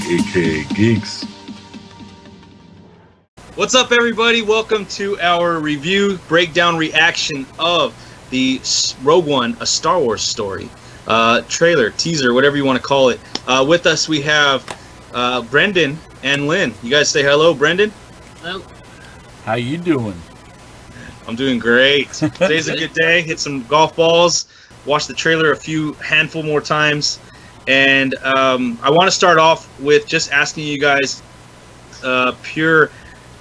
aka Geeks. What's up, everybody? Welcome to our review, breakdown, reaction of the Rogue One, A Star Wars Story trailer, teaser, whatever you want to call it. With us, we have Brenden and Lynn. You guys say hello, Brenden. Hello. How you doing? I'm doing great. Today's a good day. Hit some golf balls. Watch the trailer a handful more times. And I want to start off with just asking you guys, pure,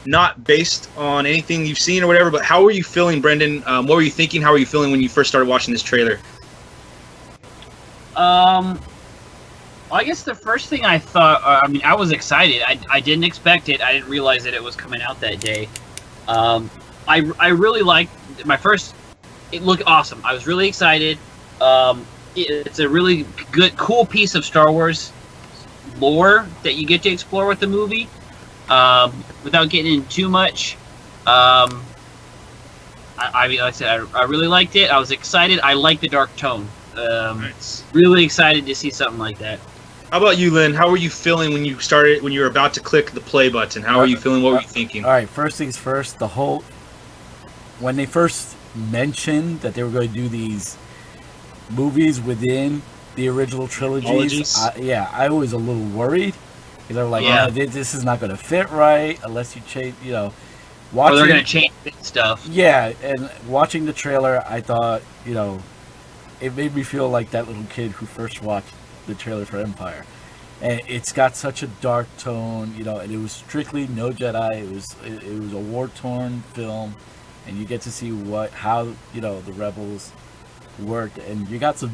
not based on anything you've seen or whatever, but how were you feeling, Brenden? What were you thinking? How were you feeling when you first started watching this trailer? I guess the first thing I thought, I was excited. I didn't expect it. I didn't realize that it was coming out that day. I really liked it looked awesome. I was really excited. It's a really good, cool piece of Star Wars lore that you get to explore with the movie. Without getting in too much, like I said, I really liked it. I was excited. I like the dark tone. Nice. Really excited to see something like that. How about you, Lynn? How were you feeling when you were about to click the play button? How were you feeling? What were you thinking? All right, first things first. When they first mentioned that they were going to do these movies within the original trilogies, I was a little worried. Because they were like, this is not going to fit right unless you change, Or they're going to change stuff. Yeah, and watching the trailer, I thought, it made me feel like that little kid who first watched the trailer for Empire. And it's got such a dark tone, and it was strictly no Jedi. It was a war-torn film, and you get to see how the rebels worked, and you got to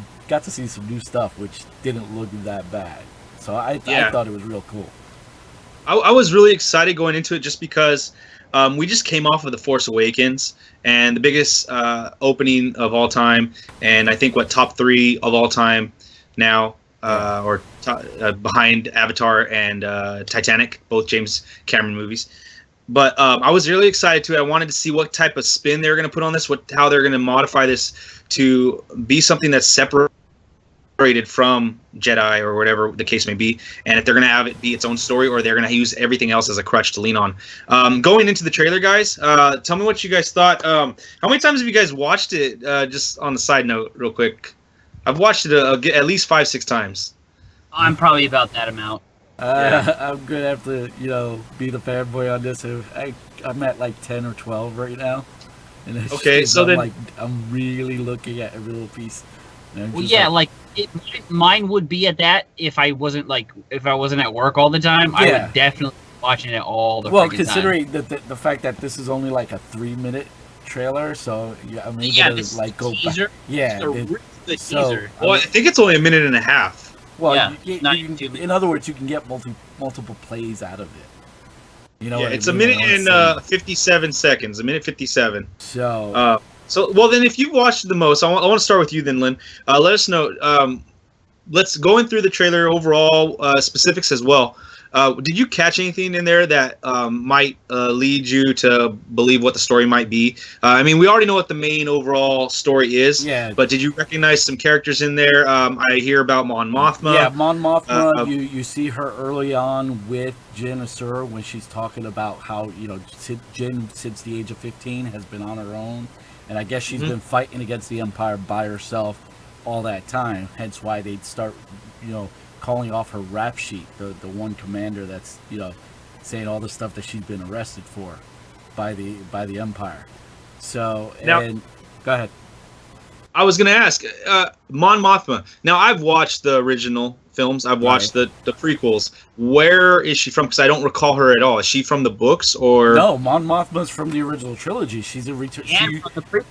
see some new stuff, which didn't look that bad. So I thought it was real cool. I was really excited going into it just because we just came off of The Force Awakens, and the biggest opening of all time, and I think top 3 of all time now, behind Avatar and Titanic, both James Cameron movies. But I was really excited too. I wanted to see what type of spin they were going to put on this, how they're going to modify this to be something that's separated from Jedi or whatever the case may be, and if they're going to have it be its own story or they're going to use everything else as a crutch to lean on. Going into the trailer, guys, tell me what you guys thought. How many times have you guys watched it? Just on the side note, real quick. I've watched it at least 5-6 times. I'm probably about that amount. I'm gonna have to, be the fanboy on this. I'm at like 10 or 12 right now. And okay, so I'm really looking at every little piece. Mine would be at that if I wasn't at work all the time. Yeah. I would definitely be watching it all the time. Well, considering the fact that this is only like a 3-minute trailer, so I'm able to go back. Yeah, the teaser. Well, I think it's only a minute and a half. Well, in other words, you can get multiple plays out of it. It's a minute and 57 seconds. A minute 57. So. Well, then, if you've watched the most, I want to start with you then, Lynn. Let us know. Let's go in through the trailer overall, specifics as well. Did you catch anything in there that might lead you to believe what the story might be? We already know what the main overall story is. Yeah. But did you recognize some characters in there? I hear about Mon Mothma. Yeah, Mon Mothma. You see her early on with Jyn Erso when she's talking about how Jyn, since the age of 15, has been on her own. And I guess she's been fighting against the Empire by herself all that time. Hence why they'd start, calling off her rap sheet, the one commander that's, saying all the stuff that she's been arrested for by the Empire. So, go ahead. I was going to ask, Mon Mothma. Now, I've watched the original films. I've watched the prequels. Where is she from? Because I don't recall her at all. Is she from the books or? No, Mon Mothma's from the original trilogy. She's a return. From the prequels.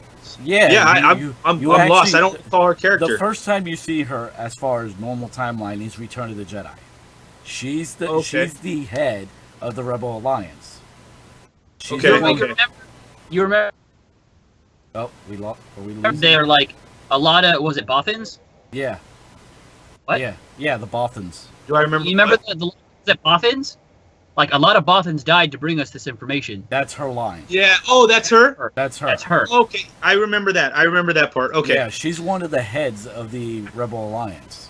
I'm lost. I don't recall her character. The first time you see her, as far as normal timeline, is Return of the Jedi. She's the head of the Rebel Alliance. You remember? Oh, we lost. They're like a lot of. Was it Bothans? Yeah. What? Yeah, the Bothans. Do I remember? You remember the Bothans? Like, a lot of Bothans died to bring us this information. That's her line. Yeah. Oh, that's her? That's her. That's her. Okay. I remember that. I remember that part. Okay. Yeah, she's one of the heads of the Rebel Alliance.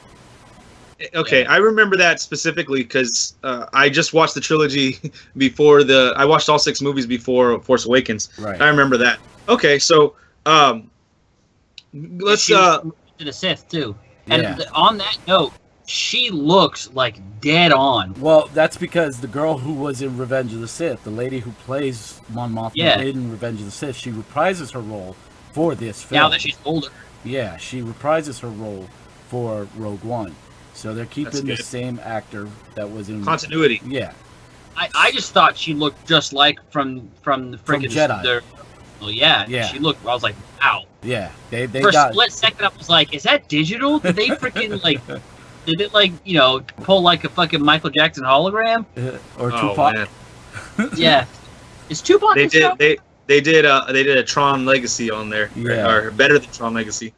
Okay, I remember that specifically because I just watched the trilogy I watched all 6 movies before Force Awakens. Right. I remember that. Okay, so let's to the Sith too. And on that note, she looks like dead on. Well, that's because the girl who was in Revenge of the Sith, the lady who plays Mon Mothma in Revenge of the Sith, she reprises her role for this film. Now that she's older. Yeah, she reprises her role for Rogue One. So they're keeping the same actor that was in continuity. Yeah. I just thought she looked just like from the freaking Jedi. Yeah. She looked. I was like, wow. Yeah. They for a split second, I was like, is that digital? Did they freaking like? Did it like pull like a fucking Michael Jackson hologram? Or Tupac? Man. Yeah. Is Tupac? They did a Tron Legacy on there. Yeah. Or better than Tron Legacy.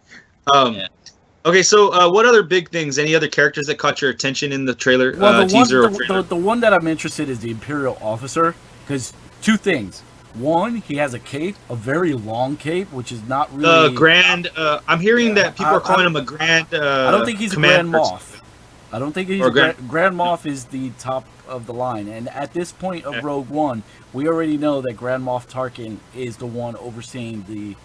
Okay, so what other big things? Any other characters that caught your attention in the trailer, teaser, or trailer? The one that I'm interested in is the Imperial officer, because 2 things. One, he has a cape, a very long cape, which is not really... Grand... I'm hearing that people are calling him a Grand... I don't think he's a Grand Moff. I don't think he's Grand Moff is the top of the line. And at this point of Rogue One, we already know that Grand Moff Tarkin is the one overseeing the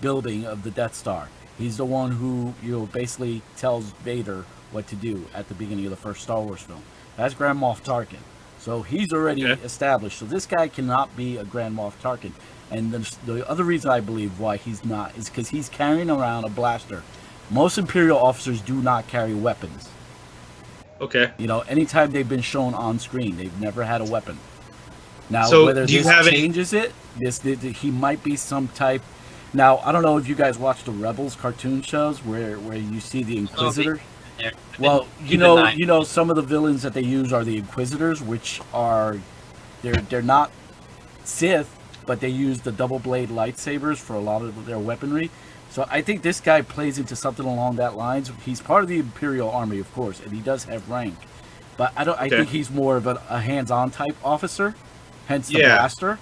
building of the Death Star. He's the one who, basically tells Vader what to do at the beginning of the first Star Wars film. That's Grand Moff Tarkin. So he's already established. So this guy cannot be a Grand Moff Tarkin. And the other reason I believe why he's not is because he's carrying around a blaster. Most Imperial officers do not carry weapons. Okay. Anytime they've been shown on screen, they've never had a weapon. Now, so whether this changes it, he might be some type... Now, I don't know if you guys watch the Rebels cartoon shows where you see the Inquisitor. Well, some of the villains that they use are the Inquisitors, which are they're not Sith, but they use the double blade lightsabers for a lot of their weaponry. So I think this guy plays into something along that lines. He's part of the Imperial Army, of course, and he does have rank. But I think he's more of a hands-on type officer, hence the blaster.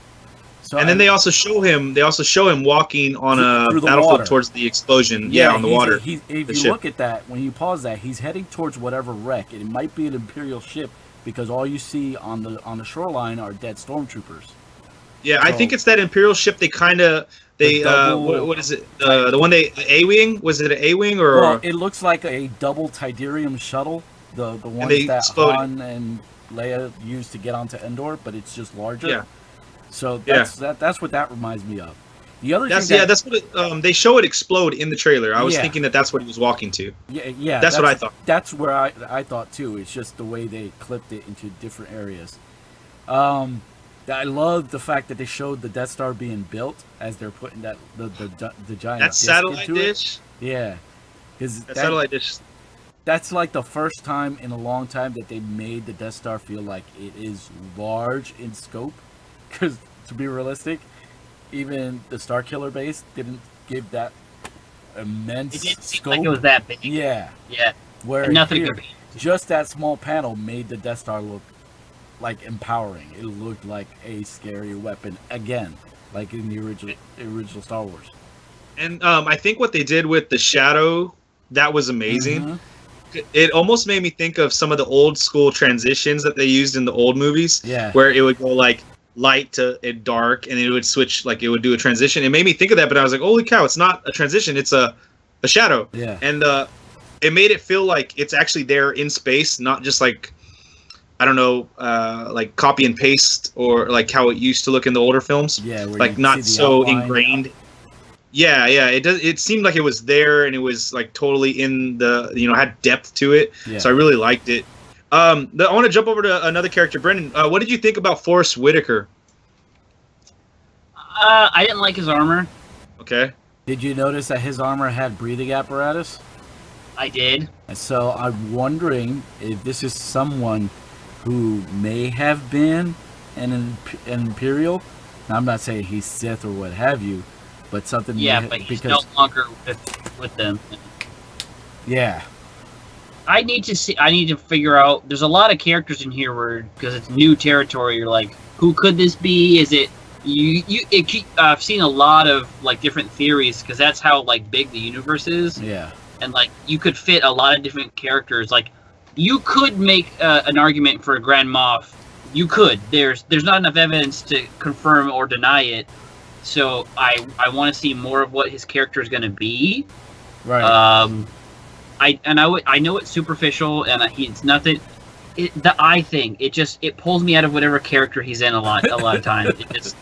So and then they also show him walking on a battlefield towards the explosion. Yeah, on the water. If you look at that, when you pause that, he's heading towards whatever wreck. It might be an Imperial ship because all you see on the shoreline are dead stormtroopers. Yeah, so, I think it's that Imperial ship. They kind of what is it? The one A-wing? Was it an A-wing or? Well, it looks like a double Tidarium shuttle. The one that Han and Leia used to get onto Endor, but it's just larger. Yeah. So that's what that reminds me of. The other thing that's what they show it explode in the trailer. I was thinking that's what he was walking to. Yeah. That's what I thought. That's where I thought too. It's just the way they clipped it into different areas. I love the fact that they showed the Death Star being built as they're putting the giant. That satellite dish. Yeah, because that satellite dish. That's like the first time in a long time that they made the Death Star feel like it is large in scope. Because to be realistic, even the Starkiller base didn't give that immense it didn't scope. Seem like it was that big. Yeah. Where nothing here, just that small panel made the Death Star look like empowering. It looked like a scary weapon again, like in the original Star Wars. And I think what they did with the shadow, that was amazing. Mm-hmm. It almost made me think of some of the old school transitions that they used in the old movies. Yeah. Where it would go like light to dark and it would switch, like it would do a transition. It made me think of that, but I was like, holy cow, it's not a transition, it's a shadow. Yeah. And it made it feel like it's actually there in space, not just like, I don't know, like copy and paste or like how it used to look in the older films. Yeah. Like not so ingrained. Yeah. It seemed like it was there and it was like totally in the, had depth to it. Yeah. So I really liked it. I want to jump over to another character, Brenden. What did you think about Forrest Whitaker? I didn't like his armor. Okay. Did you notice that his armor had breathing apparatus? I did. And so I'm wondering if this is someone who may have been an Imperial. Now, I'm not saying he's Sith or what have you, but something. Yeah, but he's no longer with them. Yeah. I need to figure out. There's a lot of characters in here because it's new territory. You're like, who could this be? Is it I've seen a lot of like different theories because that's how like big the universe is. Yeah. And like you could fit a lot of different characters. Like you could make an argument for Grand Moff. You could. There's not enough evidence to confirm or deny it. So I want to see more of what his character is going to be. Right. I know it's superficial and it's nothing. The eye thing, it pulls me out of whatever character he's in a lot of times.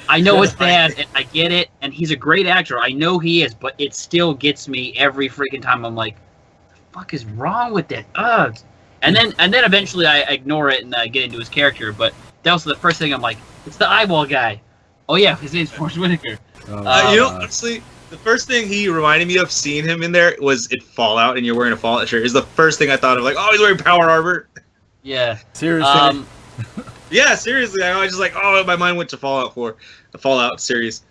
I know it's bad and I get it, and he's a great actor. I know he is, but it still gets me every freaking time. I'm like, the fuck is wrong with that? Ugh. And then eventually I ignore it and I get into his character. But that was the first thing. I'm like, it's the eyeball guy. Oh yeah, his name's Forrest Whitaker. Honestly, the first thing he reminded me of seeing him in there was in Fallout, and you're wearing a Fallout shirt. Is the first thing I thought of, like, oh, he's wearing power armor. Yeah. Seriously. Yeah, seriously. I was just like, oh, my mind went to Fallout 4, the Fallout series.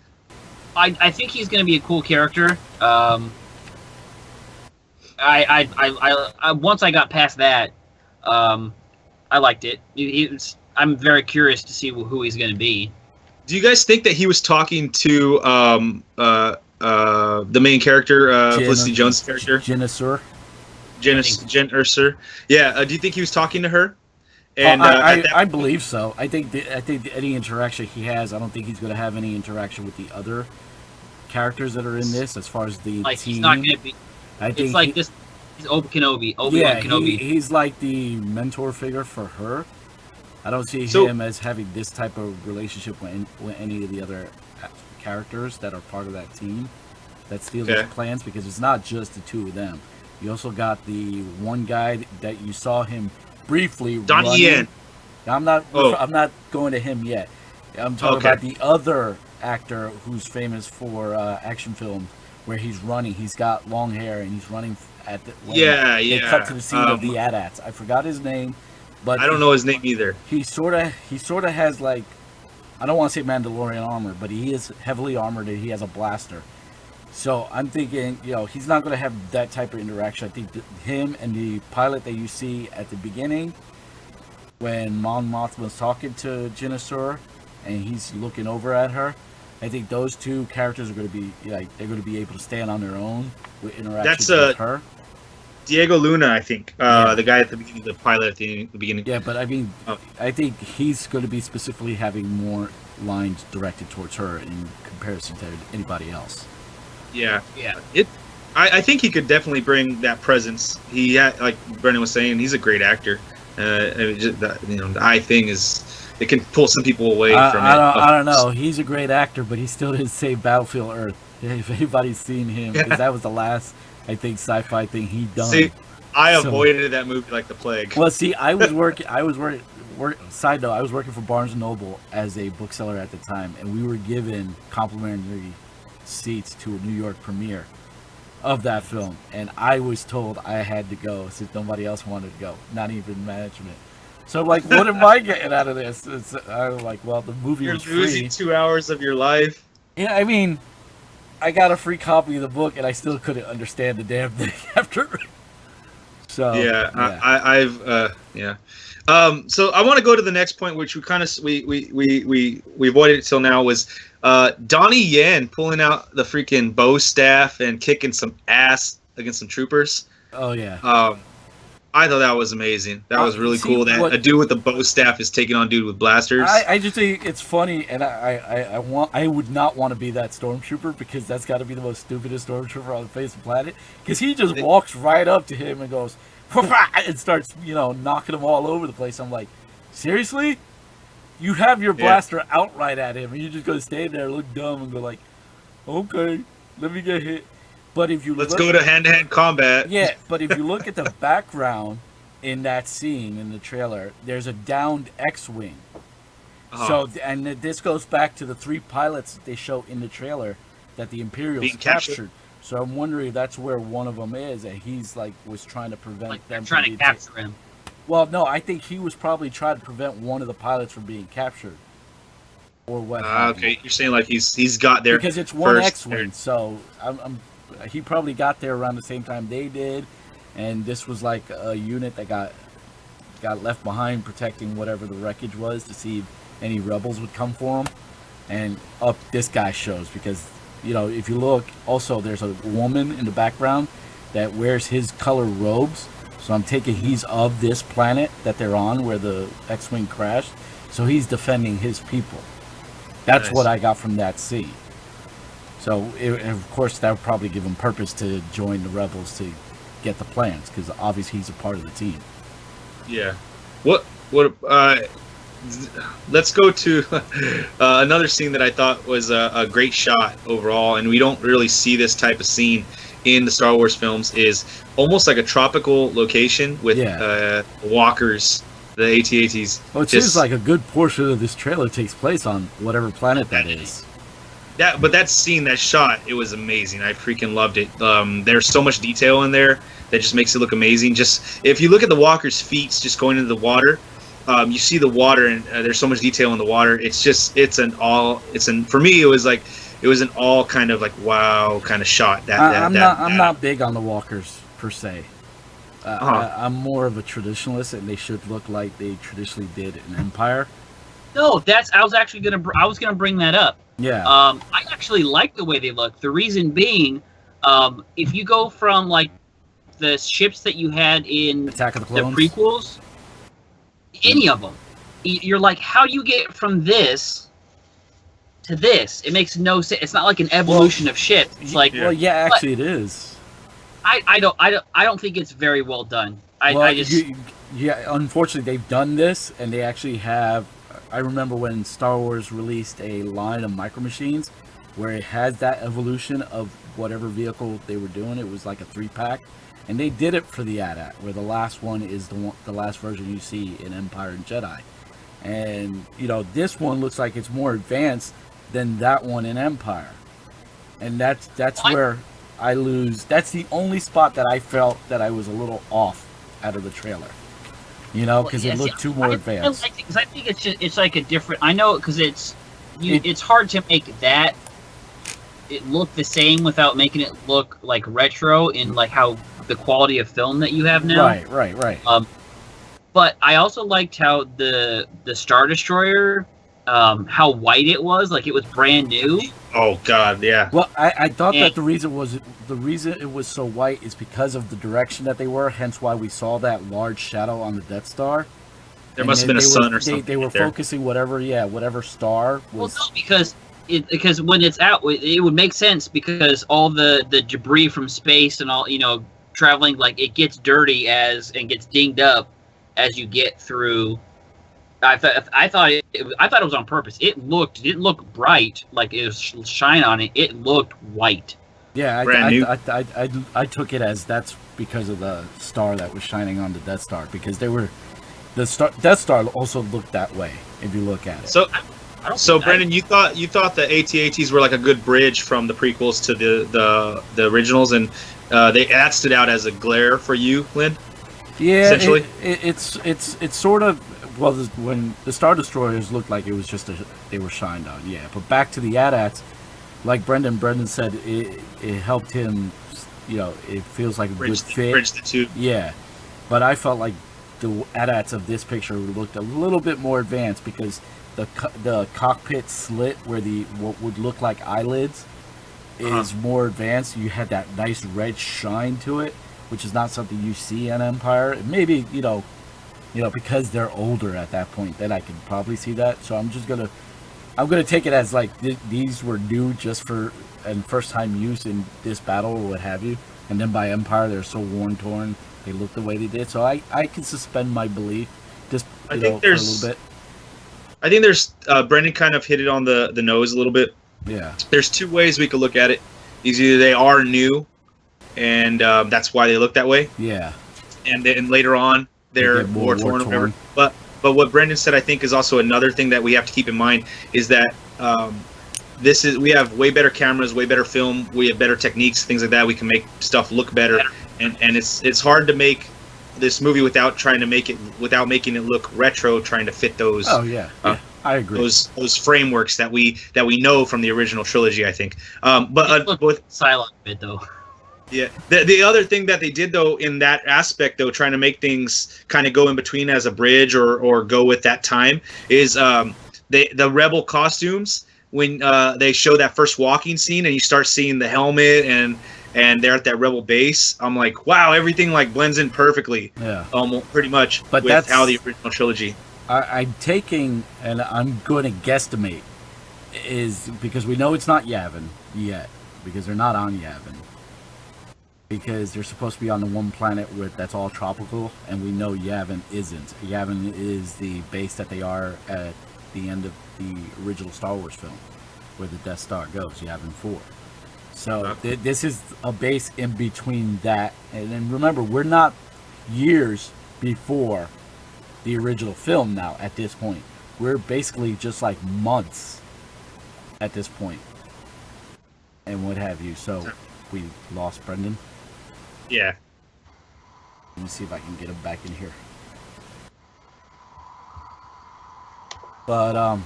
I think he's going to be a cool character. Once I got past that, I liked it. I'm very curious to see who he's going to be. Do you guys think that he was talking to the main character, Felicity Jones' character? Jyn Erso. Jyn Erso. Yeah. Do you think he was talking to her? And I believe so. I think any interaction he has, I don't think he's going to have any interaction with the other characters that are in this, as far as the like team. He's not going to be. It's like this. He's Obi-Wan Kenobi. He's like the mentor figure for her. I don't see him as having this type of relationship with any of the other characters that are part of that team that steals his plans, because it's not just the two of them. You also got the one guy that you saw him briefly. Donnie Yen. I'm not going to him yet. I'm talking about the other actor who's famous for action films where he's running. He's got long hair and he's running at the. They cut to the scene of the AT-ATs. I forgot his name, but I don't know his name either. He sort of has, like, I don't want to say Mandalorian armor, but he is heavily armored and he has a blaster. So I'm thinking, he's not going to have that type of interaction. I think him and the pilot that you see at the beginning, when Mon Mothma's talking to Jyn Erso and he's looking over at her, I think those two characters are going to be they're going to be able to stand on their own with interactions with her. Diego Luna, I think, the guy at the beginning, the pilot at the beginning. Yeah, but I mean, I think he's going to be specifically having more lines directed towards her in comparison to anybody else. Yeah. I think he could definitely bring that presence. He, like Brenden was saying, he's a great actor. The eye thing it can pull some people away from it. I don't know. He's a great actor, but he still didn't save Battlefield Earth. If anybody's seen him, because that was the last, I think, sci-fi thing he done. See, I avoided that movie like the plague. Well, see, I was working. Side note, I was working for Barnes & Noble as a bookseller at the time, and we were given complimentary seats to a New York premiere of that film, and I was told I had to go since nobody else wanted to go, not even management. So I'm like, what am I getting out of this? I'm like, well, the movie was free. You're losing 2 hours of your life. Yeah, I mean, I got a free copy of the book, and I still couldn't understand the damn thing after. So so I want to go to the next point, which we kind of we avoided it till now, was Donnie Yen pulling out the freaking bow staff and kicking some ass against some troopers. Oh yeah. I thought that was amazing. That was really cool. That a dude with the bow staff is taking on dude with blasters. I just think it's funny, and I would not want to be that stormtrooper, because that's got to be the most stupidest stormtrooper on the face of the planet. Because he just walks right up to him and goes, and starts knocking him all over the place. I'm like, seriously? You have your blaster outright at him, and you're just gonna stand there, look dumb, and go like, okay, let me get hit. But if you let's go to hand-to-hand combat. Yeah, but if you look at the background in that scene in the trailer, there's a downed X-wing. So, and this goes back to the 3 pilots that they show in the trailer that the Imperials captured. So I'm wondering if that's where one of them is, and he's was trying to prevent them from trying to capture him. Well, no, I think he was probably trying to prevent one of the pilots from being captured. Or what? Okay, you're saying like he's got there because it's one X-wing, so he probably got there around the same time they did, and this was like a unit that got left behind protecting whatever the wreckage was to see if any rebels would come for him. And up this guy shows, because if you look, also there's a woman in the background that wears his color robes. So I'm taking he's of this planet that they're on where the X-Wing crashed. So he's defending his people. That's Nice. what I got from that scene. So, of course, that would probably give him purpose to join the rebels to get the plans, because obviously he's a part of the team. Yeah. What? Let's go to another scene that I thought was a great shot overall, and we don't really see this type of scene in the Star Wars films. Is almost like a tropical location with walkers, the AT-ATs. Well, it seems like a good portion of this trailer takes place on whatever planet that is. But that scene, that shot, it was amazing. I freaking loved it. There's so much detail in there that just makes it look amazing. Just if you look at the walker's feet just going into the water, you see the water, and there's so much detail in the water. For me, it was an all kind of like wow kind of shot. I'm not big on the walkers per se. I'm more of a traditionalist, and they should look like they traditionally did in Empire. No, I was gonna bring that up. Yeah. I actually like the way they look. The reason being, if you go from like the ships that you had in Attack of the the Clones? prequels, any of them, you're like, how do you get from this to this? It makes no sense. It's not like an evolution of ships. It's like, well, yeah, actually, it is. I don't think it's very well done. Unfortunately, they've done this, and they actually have. I remember when Star Wars released a line of Micro Machines where it has that evolution of whatever vehicle they were doing. It was like a 3-pack, and they did it for the AT-AT, where the last one is the last version you see in Empire and Jedi. And this one looks like it's more advanced than that one in Empire, and that's where I lose. That's the only spot that I felt that I was a little off out of the trailer. Because it looked too more advanced. Because I think it's like a different. I know because it's hard to make that it look the same without making it look like retro in like how the quality of film that you have now. Right. But I also liked how the Star Destroyer, how white it was, like it was brand new. Oh God, yeah. Well, I thought that the reason it was so white is because of the direction that they were. Hence, why we saw that large shadow on the Death Star. There must have been a sun or something. They were focusing whatever star was. Well, no, because when it's out, it would make sense because all the debris from space and all traveling, like it gets dirty and gets dinged up as you get through. I thought it was on purpose. It didn't look bright like it was shine on it. It looked white. Yeah, I took it as that's because of the star that was shining on the Death Star, because Death Star also looked that way if you look at it. So Brenden, you thought the AT-ATs were like a good bridge from the prequels to the originals, and that stood out as a glare for you, Lynn? Yeah, essentially, it's sort of. Well, when the Star Destroyers looked like it was just they were shined on, yeah. But back to the AT-ATs, like Brenden said, it helped him. It feels like a good fit. Bridge the two. Yeah, but I felt like the AT-ATs of this picture looked a little bit more advanced because the cockpit slit where what would look like eyelids is more advanced. You had that nice red shine to it, which is not something you see in Empire. Maybe because they're older at that point, then I can probably see that. So I'm gonna take it as like these were new just for and first time use in this battle or what have you. And then by Empire, they're so worn torn, they look the way they did. So I can suspend my belief just for a little bit. I think there's Brenden kind of hit it on the nose a little bit. Yeah. There's two ways we could look at it. Either they are new, and that's why they look that way. Yeah. And then later on, they're war torn or whatever. But what Brenden said, I think, is also another thing that we have to keep in mind is that we have way better cameras, way better film, we have better techniques, things like that. We can make stuff look better, and it's hard to make this movie without making it look retro, trying to fit those. Oh yeah, I agree. Those frameworks that we know from the original trilogy, I think. But with silent bit though. Yeah. The other thing that they did though in that aspect though, trying to make things kind of go in between as a bridge or go with that time is the rebel costumes when they show that first walking scene and you start seeing the helmet and and they're at that rebel base. I'm like, wow, everything like blends in perfectly. Yeah. Almost pretty much But with how the original trilogy. I'm taking, and I'm going to guesstimate, is because we know it's not Yavin yet, because they're not on Yavin. Because they're supposed to be on the one planet that's all tropical, and we know Yavin isn't. Yavin is the base that they are at the end of the original Star Wars film, where the Death Star goes, Yavin 4. So this is a base in between that, and then remember, we're not years before the original film now at this point. We're basically just like months at this point, and what have you. So we lost Brenden. Yeah. Let me see if I can get him back in here. But let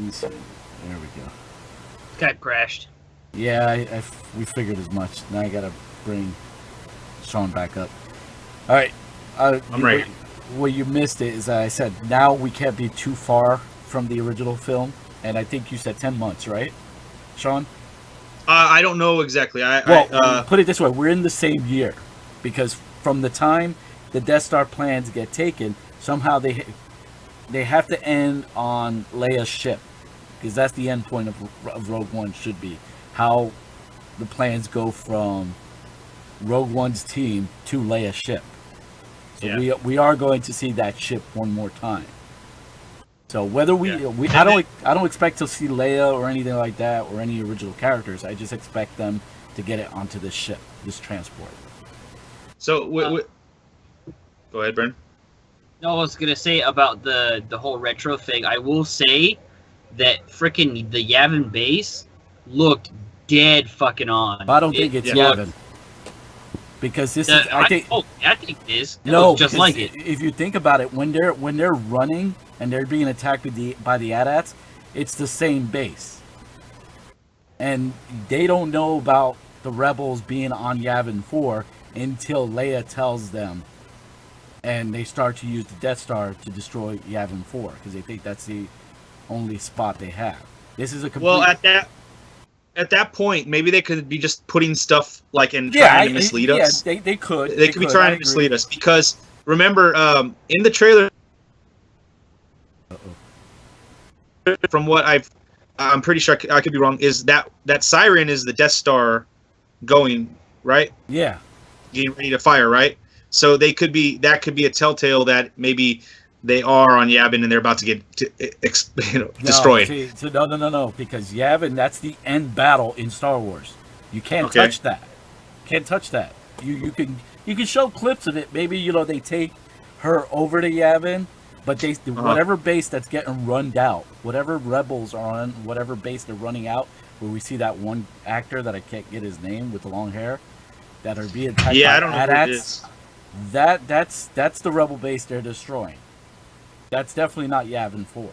me see. There we go. Skype crashed. Yeah, we figured as much. Now I gotta bring Sean back up. All right. I'm ready. What you missed is I said now we can't be too far from the original film, and I think you said 10 months, right, Sean? I don't know exactly. Put it this way: we're in the same year, because from the time the Death Star plans get taken, somehow they have to end on Leia's ship, because that's the end point of Rogue One should be. How the plans go from Rogue One's team to Leia's ship. So we are going to see that ship one more time. So whether I don't expect to see Leia or anything like that or any original characters. I just expect them to get it onto this ship, this transport. So go ahead, Brent. No, I was gonna say about the whole retro thing. I will say that frickin' the Yavin base looked dead fucking on. But I don't think it's Yavin. Because this is, I think it is. It no, looks just like it. If you think about it, when they're running and they're being attacked by the AT-ATs, it's the same base, and they don't know about the rebels being on Yavin 4 until Leia tells them, and they start to use the Death Star to destroy Yavin 4 because they think that's the only spot they have. This is a complete... At that point, maybe they could be just putting stuff like and trying to mislead us. Yeah, they could. They could be trying to mislead us because remember, in the trailer, from what I'm pretty sure I could be wrong, is that siren is the Death Star going, right? Yeah. Getting ready to fire, right? So that could be a telltale that maybe they are on Yavin and they're about to get destroyed. No, because Yavin, that's the end battle in Star Wars. You can't touch that. Can't touch that. You can show clips of it. Maybe they take her over to Yavin, but whatever base that's getting run out, whatever rebels are on, whatever base they're running out, where we see that one actor that I can't get his name with the long hair, that are being attacked by I don't know who it is. That's the rebel base they're destroying. That's definitely not Yavin 4.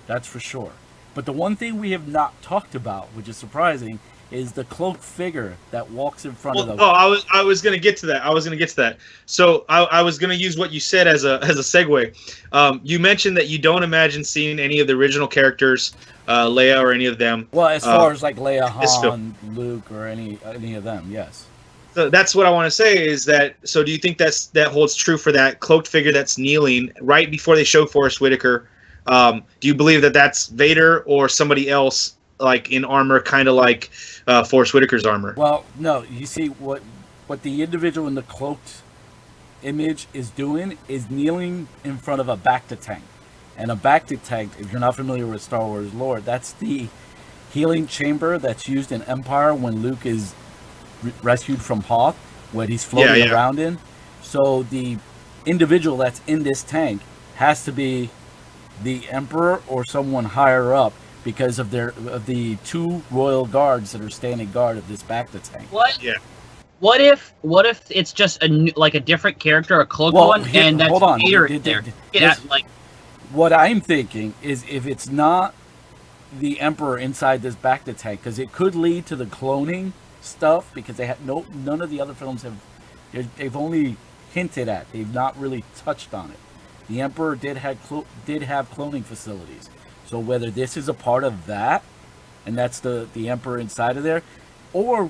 That's for sure. But the one thing we have not talked about, which is surprising, is the cloaked figure that walks in front of them. Oh, I was going to get to that. So I was going to use what you said as a segue. You mentioned that you don't imagine seeing any of the original characters, Leia or any of them. Well, as far as like Leia, Han, Luke, or any of them, yes. So that's what I want to say is that. So do you think that holds true for that cloaked figure that's kneeling right before they show Forrest Whitaker? Do you believe that that's Vader or somebody else, like in armor, kind of like Forrest Whitaker's armor? Well, no. You see what the individual in the cloaked image is doing is kneeling in front of a Bacta tank, and a Bacta tank, if you're not familiar with Star Wars lore, that's the healing chamber that's used in Empire when Luke is rescued from Hoth, what he's floating around in. So the individual that's in this tank has to be the Emperor or someone higher up because of the two royal guards that are standing guard of this Bacta tank. What? Yeah. What if it's just a different character, a cloaked one, and that's Vader in there? What I'm thinking is if it's not the Emperor inside this Bacta tank, because it could lead to the cloning stuff, because they have none of the other films they've only hinted at, they've not really touched on it. The Emperor did have cloning facilities, So whether this is a part of that, and that's the Emperor inside of there, or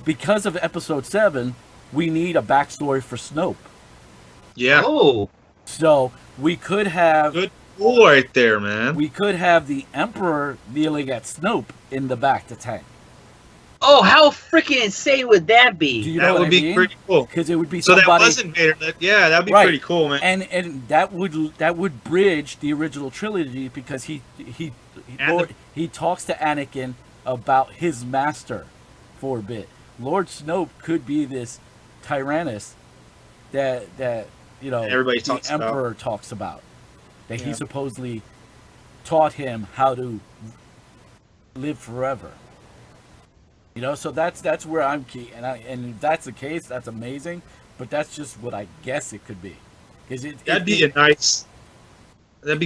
because of Episode 7, we need a backstory for Snoke. Yeah. Oh. So we could have Good pull right there, man. we could have the Emperor kneeling at Snoke in the back to tank. Oh, how freaking insane would that be? Do you That know would what I be mean? pretty cool. Because it would be So somebody. that wasn't Vader. Yeah, that'd be Right. pretty cool, man. And that would bridge the original trilogy, because he talks to Anakin about his master for a bit. Lord Snoke could be this Tyrannus that Everybody the talks about. Emperor talks about, that he Yeah. supposedly taught him how to live forever. So that's where I'm key, and if that's the case, that's amazing. But that's just what I guess it could be. That'd be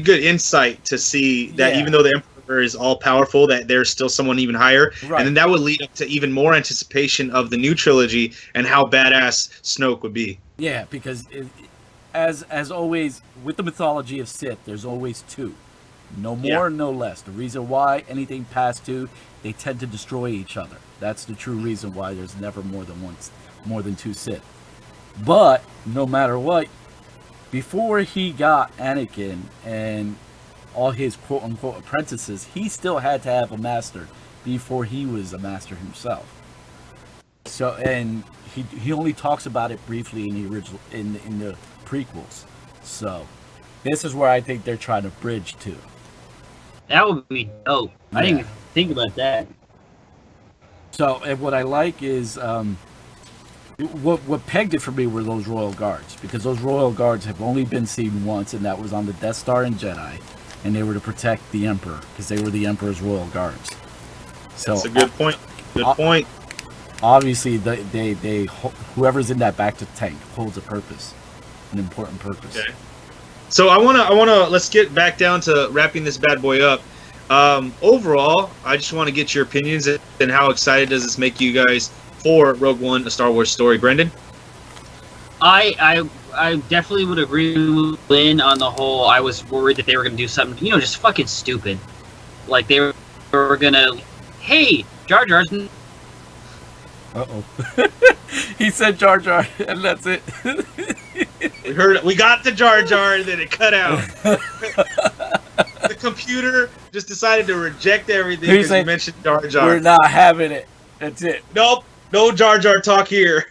good insight to see that Yeah. even though the Emperor is all powerful, that there's still someone even higher, Right. and then that would lead up to even more anticipation of the new trilogy and how badass Snoke would be. Yeah, because as always with the mythology of Sith, there's always two, no more, no less. The reason why anything past two, they tend to destroy each other. That's the true reason why there's never more than two Sith. But no matter what, before he got Anakin and all his quote unquote apprentices, he still had to have a master before he was a master himself. So, and he only talks about it briefly in the original in the prequels. So this is where I think they're trying to bridge to. That would be dope. I didn't Yeah. even think about that. So, and what I like is what pegged it for me were those Royal Guards, because those Royal Guards have only been seen once, and that was on the Death Star and Jedi, and they were to protect the Emperor, because they were the Emperor's Royal Guards. So That's a good point. Good point. obviously, they whoever's in that back to tank holds a purpose, an important purpose. Okay. So I wanna let's get back down to wrapping this bad boy up. Overall, I just want to get your opinions and how excited does this make you guys for Rogue One, a Star Wars story, Brenden? I definitely would agree with Lynn on the whole. I was worried that they were going to do something, just fucking stupid. Like they were going to, hey, Jar Jar's. Uh-oh. He said Jar Jar, and that's it. We got the Jar Jar, and then it cut out. The computer just decided to reject everything because you mentioned Jar Jar. We're not having it. That's it. Nope, no Jar Jar talk here.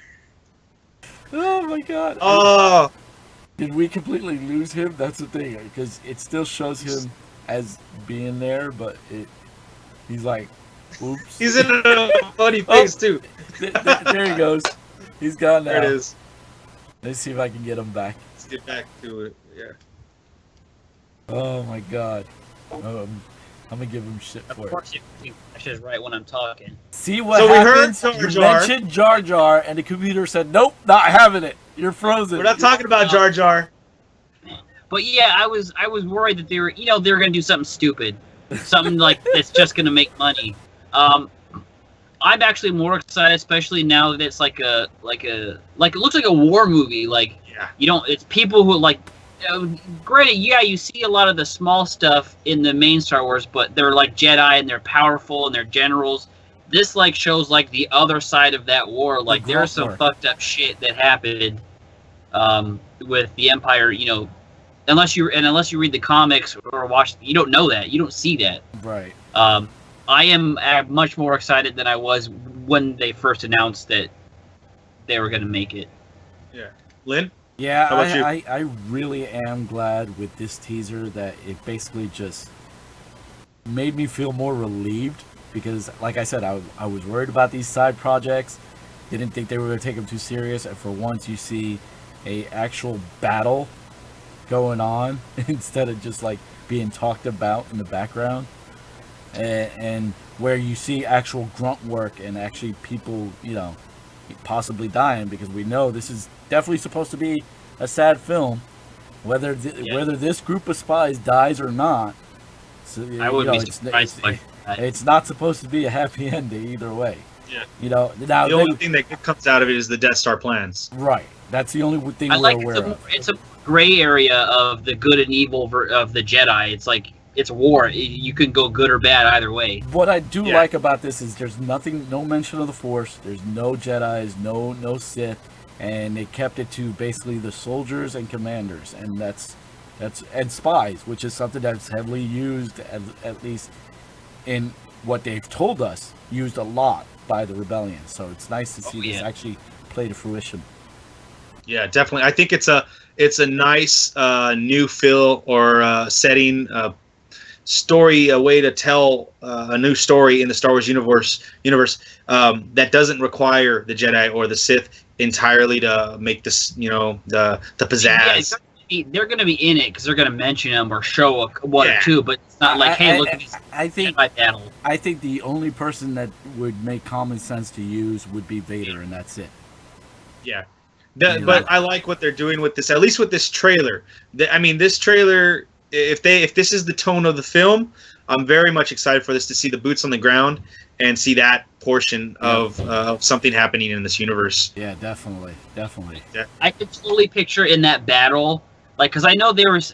Oh my god. Oh, Did we completely lose him? That's the thing, because it still shows him as being there, but he's like, oops. he's in a funny face too. There he goes. He's gone now. There it is. Let's see if I can get him back. Let's get back to it. Yeah. Oh my god. I'm gonna give him shit Of for it. course, you flashes right when I'm talking. See what So we heard happens? Jar You Jar. mentioned Jar Jar, and the computer said, "Nope, not having it. You're frozen." We're not talking about Jar Jar. But yeah, I was worried that they were going to do something stupid, something like that's just going to make money. I'm actually more excited, especially now that it's like it looks like a war movie. Like Yeah. it's people who like. Granted, yeah, you see a lot of the small stuff in the main Star Wars, but they're like Jedi and they're powerful and they're generals. This like shows like the other side of that war. Like there's some fucked up shit that happened with the Empire. Unless you read the comics or watch, you don't know that. You don't see that. Right. I am much more excited than I was when they first announced that they were going to make it. Yeah. Lynn? Yeah, How about you? I really am glad with this teaser that it basically just made me feel more relieved, because, like I said, I was worried about these side projects. Didn't think they were going to take them too serious, and for once you see a actual battle going on instead of just like being talked about in the background, and where you see actual grunt work and actually people, possibly dying, because we know this is definitely supposed to be a sad film, whether this group of spies dies or not. So, I wouldn't be surprised. It's not supposed to be a happy ending either way. Yeah. Now The only thing that comes out of it is the Death Star plans. right. That's the only thing I we're like aware of. it's a gray area of the good and evil of the Jedi. It's like it's war. You can go good or bad either way. What I do like about this is there's no mention of the Force. There's no Jedis, no Sith, and they kept it to basically the soldiers and commanders, and that's and spies, which is something that's heavily used, at least in what they've told us, used a lot by the rebellion. So it's nice to see this actually play to fruition. Yeah, definitely. I think it's a nice new feel or setting, story, a way to tell a new story in the Star Wars universe that doesn't require the Jedi or the Sith entirely to make this, the pizzazz. Yeah, they're going to be in it because they're going to mention them or show one or two, but it's not like, hey, look at this Jedi battle. I think the only person that would make common sense to use would be Vader, and that's it. Yeah. But I like what they're doing with this, at least with this trailer. This trailer, if this is the tone of the film, I'm very much excited for this, to see the boots on the ground and see that portion of something happening in this universe. Yeah, definitely. Yeah. I could totally picture in that battle, because I know there was,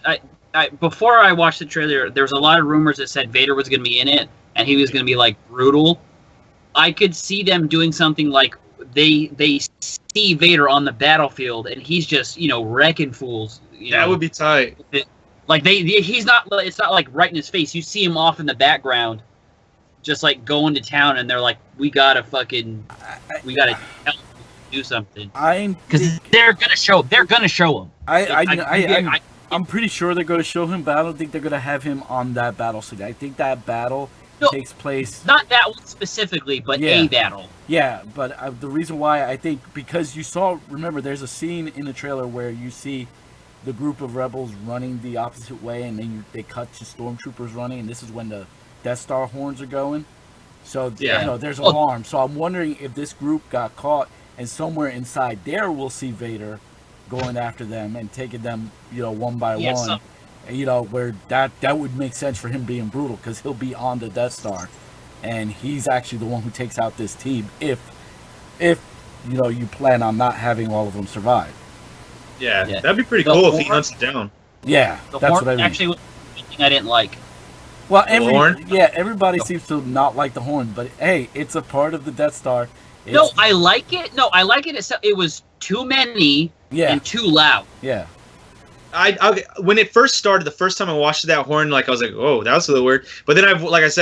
before I watched the trailer, there was a lot of rumors that said Vader was going to be in it, and he was going to be, brutal. I could see them doing something like they see Vader on the battlefield, and he's just, wrecking fools. That would be tight. He's not. It's not like right in his face. You see him off in the background, just going to town, and they're like, "We gotta do something." Because they're gonna show him. I'm pretty sure they're gonna show him, but I don't think they're gonna have him on that battle scene. I think that battle takes place. Not that one specifically, but a battle. Yeah, but the reason why I think, because remember, there's a scene in the trailer where you see the group of rebels running the opposite way, and then they cut to stormtroopers running, and this is when the Death Star horns are going. So there's alarm. So I'm wondering if this group got caught, and somewhere inside there we'll see Vader going after them and taking them, one by one. Where that would make sense for him being brutal, because he'll be on the Death Star, and he's actually the one who takes out this team if you plan on not having all of them survive. Yeah, that'd be pretty cool if he hunts it down. Yeah, that's what I mean. Actually was something I didn't like. Well, everybody seems to not like the horn, but hey, it's a part of the Death Star. No, I like it. It was too many and too loud. Yeah. I when it first started, the first time I watched that horn, I was like, "Oh, that was a little weird." But then I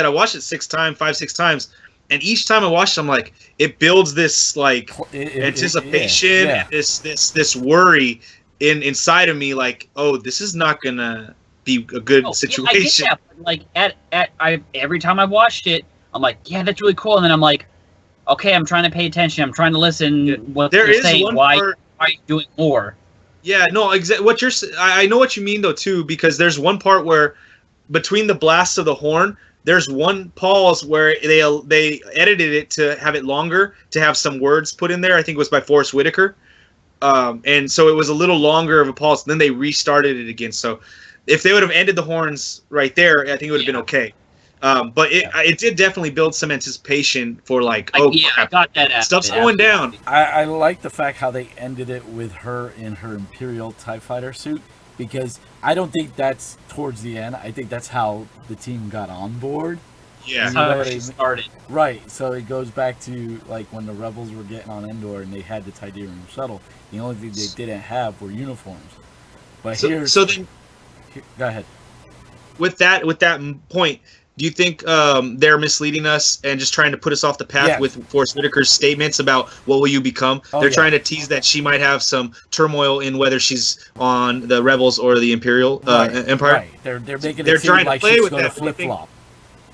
watched it 6 times, and each time I watched it, I'm like, it builds this anticipation, and this worry inside of me, oh, this is not gonna be a good situation. I get that, every time I watched it, I'm like, yeah, that's really cool, and then I'm like, okay, I'm trying to pay attention, I'm trying to listen what they're saying. Why are you doing more? Yeah, no, exactly. I know what you mean though too, because there's one part where between the blasts of the horn, there's one pause where they edited it to have it longer, to have some words put in there. I think it was by Forrest Whitaker, and so it was a little longer of a pause. Then they restarted it again. So if they would have ended the horns right there, I think it would have been okay. But it did definitely build some anticipation for crap, I got that stuff's going down. I like the fact how they ended it with her in her Imperial TIE Fighter suit, because I don't think that's towards the end. I think that's how the team got on board. Yeah, that's how she started. Right, so it goes back to when the rebels were getting on Endor and they had the Tidarium shuttle. The only thing they didn't have were uniforms. But go ahead. With that point, do you think they're misleading us and just trying to put us off the path with Forrest Whitaker's statements about what will you become? They're trying to tease that she might have some turmoil in whether she's on the Rebels or the Imperial Empire. Right. They're making it seem like she's going to flip-flop.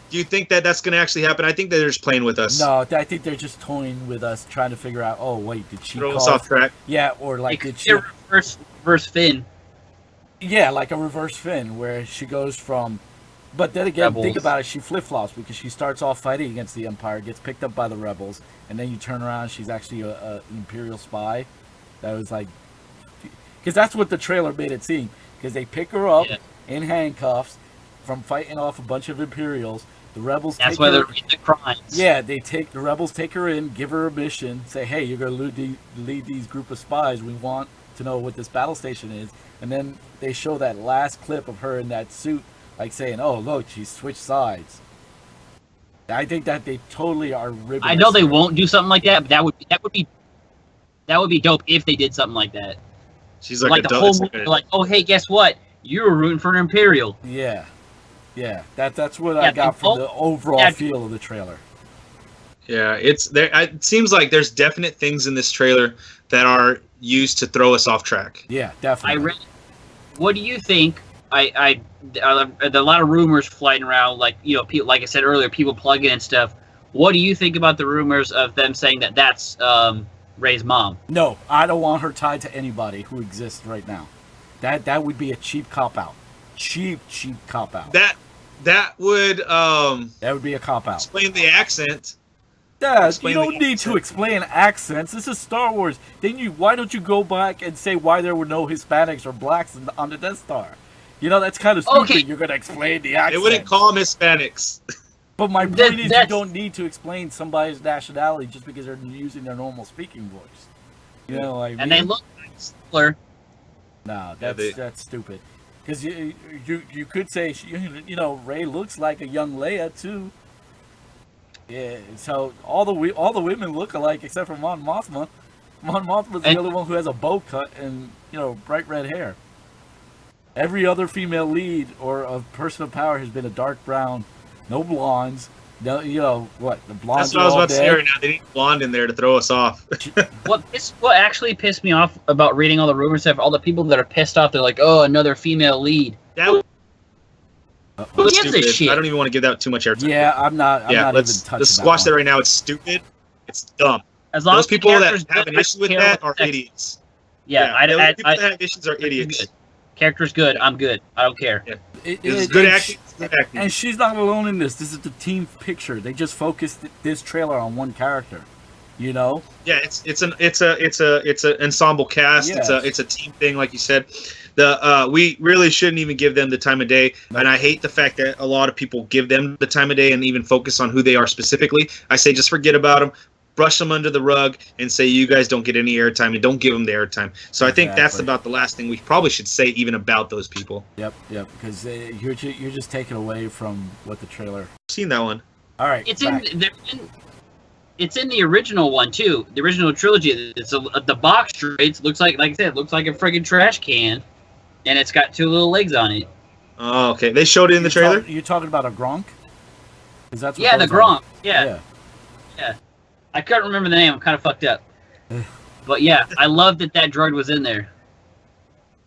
Do you think that that's going to actually happen? I think that they're just playing with us. No, I think they're just toying with us, trying to figure out, oh, wait, did she throw us off track? Yeah, or did she... reverse Finn. Yeah, like a reverse Finn, where she goes from... But then again, Rebels. Think about it, she flip-flops, because she starts off fighting against the Empire, gets picked up by the Rebels, and then you turn around, she's actually an Imperial spy. That was because that's what the trailer made it seem, because they pick her up in handcuffs from fighting off a bunch of Imperials. The Rebels That's why they're in the crimes. Yeah, the Rebels take her in, give her a mission, say, hey, you're going to lead these group of spies. We want to know what this battle station is. And then they show that last clip of her in that suit like saying, "Oh, look, she switched sides." I think that they totally are ribbing. I know they won't do something like that, but that would be dope if they did something like that. She's like the whole movie, like, oh hey, guess what? You were rooting for an Imperial. Yeah. That's what I got from the overall feel of the trailer. Yeah, it's there. It seems like there's definite things in this trailer that are used to throw us off track. Yeah, definitely. What do you think? A lot of rumors flying around, like, you know, people, like I said earlier, people plugging and stuff. What do you think about the rumors of them saying that that's Rey's mom? No, I don't want her tied to anybody who exists right now. That would be a cheap cop out. Cheap cop out. That would be a cop out. Explain the accent. Dad, you don't need to explain accents. This is Star Wars. Why don't you go back and say why there were no Hispanics or blacks on the Death Star? You know, that's kind of stupid. Okay. You're going to explain the accent. They wouldn't call them Hispanics. But my point is, you don't need to explain somebody's nationality just because they're using their normal speaking voice. You know, like, and they look similar. No, that's stupid. Because you could say, you know, Rey looks like a young Leia too. Yeah, so all the women look alike except for Mon Mothma. Mon Mothma's the only one who has a bow cut and, you know, bright red hair. Every other female lead or a person of power has been a dark brown, no blondes. No, you know what? The blondes. That's what I was about to say right now. They need blonde in there to throw us off. What actually pissed me off about reading all the rumors stuff, all the people that are pissed off, they're like, oh, another female lead. Who gives a shit? I don't even want to give that too much airtime. Yeah, I'm not let's squash that right now. It's stupid. It's dumb. As long those as people that have an issue with that are idiots. Yeah, people that have issues are idiots. Character's good. I'm good. I don't care. Yeah. It's good acting. And she's not alone in this. This is the team picture. They just focused this trailer on one character. You know? Yeah, it's an ensemble cast. Yes. It's a team thing, like you said. We really shouldn't even give them the time of day, and I hate the fact that a lot of people give them the time of day and even focus on who they are specifically. I say just forget about them. Brush them under the rug and say you guys don't get any airtime and don't give them the airtime. So I think that's about the last thing we probably should say even about those people. Yep, because you're just taking away from what the trailer. Seen that one? All right, it's in the original one too. The original trilogy. It's the box trades looks like I said, it looks like a friggin' trash can, and it's got two little legs on it. Oh, okay. They showed it in the trailer. You're talking about a Gronk? Is that the Gronk? Yeah. I couldn't remember the name. I'm kind of fucked up. But yeah, I love that droid was in there.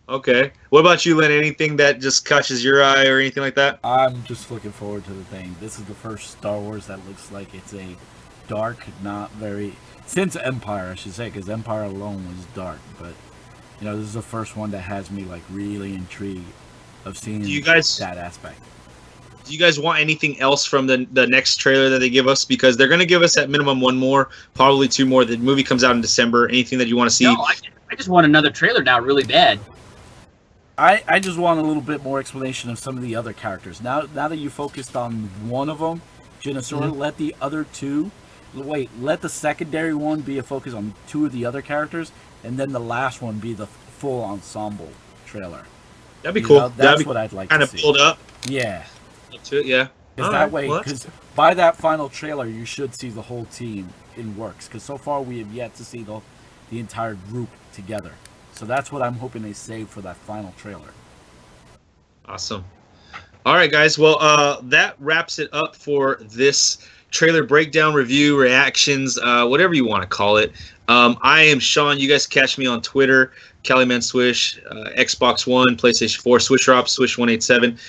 Okay. What about you, Lynn? Anything that just catches your eye or anything like that? I'm just looking forward to the thing. This is the first Star Wars that looks like it's a dark, not very... Since Empire, I should say, because Empire alone was dark. But, you know, this is the first one that has me, like, really intrigued of seeing that aspect. Do you guys want anything else from the next trailer that they give us? Because they're going to give us at minimum one more, probably two more. The movie comes out in December. Anything that you want to see? No, I just want another trailer now really bad. I just want a little bit more explanation of some of the other characters. Now that you focused on one of them, Genosura, let the other two... let the secondary one be a focus on two of the other characters, and then the last one be the full ensemble trailer. That'd be cool. That's what I'd like to see. Kind of build up. Yeah. To it, yeah. Because that way, because by that final trailer, you should see the whole team in works. Because so far, we have yet to see the entire group together. So that's what I'm hoping they save for that final trailer. Awesome. All right, guys. Well, that wraps it up for this trailer breakdown, review, reactions, whatever you want to call it. I am Sean. You guys catch me on Twitter, Caliman Swish, Xbox One, PlayStation 4, Swish Drop, Swish187.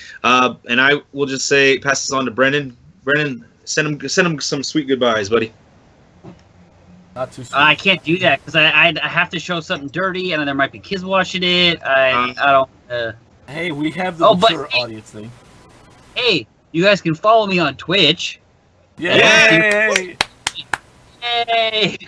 And I will just pass this on to Brenden. Brenden, send him some sweet goodbyes, buddy. Not too sweet. I can't do that because I have to show something dirty, and there might be kids watching it. I don't. Hey, we have the mature audience thing. Hey, you guys can follow me on Twitch. Yay! Yay!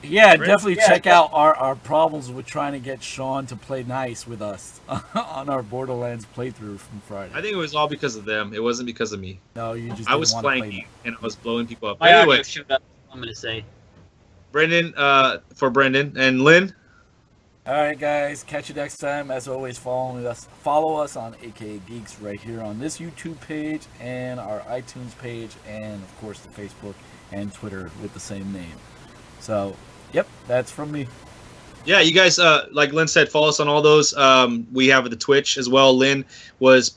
Yeah, definitely check out our problems with trying to get Sean to play nice with us on our Borderlands playthrough from Friday. I think it was all because of them. It wasn't because of me. No, you just. I was playing and I was blowing people up. My anyway, showed up, I'm gonna say. Brenden, for Brenden and Lynn. All right, guys. Catch you next time. As always, follow us on AKA Geeks right here on this YouTube page and our iTunes page, and of course the Facebook and Twitter with the same name. So, yep, that's from me. Yeah, you guys, like Lynn said, follow us on all those. We have the Twitch as well. Lynn was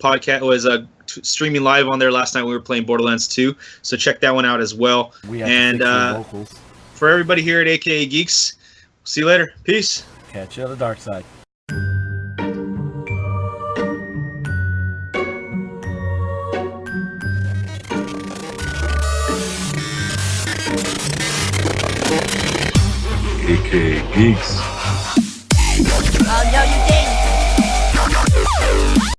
streaming live on there last night. We were playing Borderlands 2, so check that one out as well. We have to fix the vocals. For everybody here at AKA Geeks, see you later. Peace. Catch you on the dark side. AKA Geeks.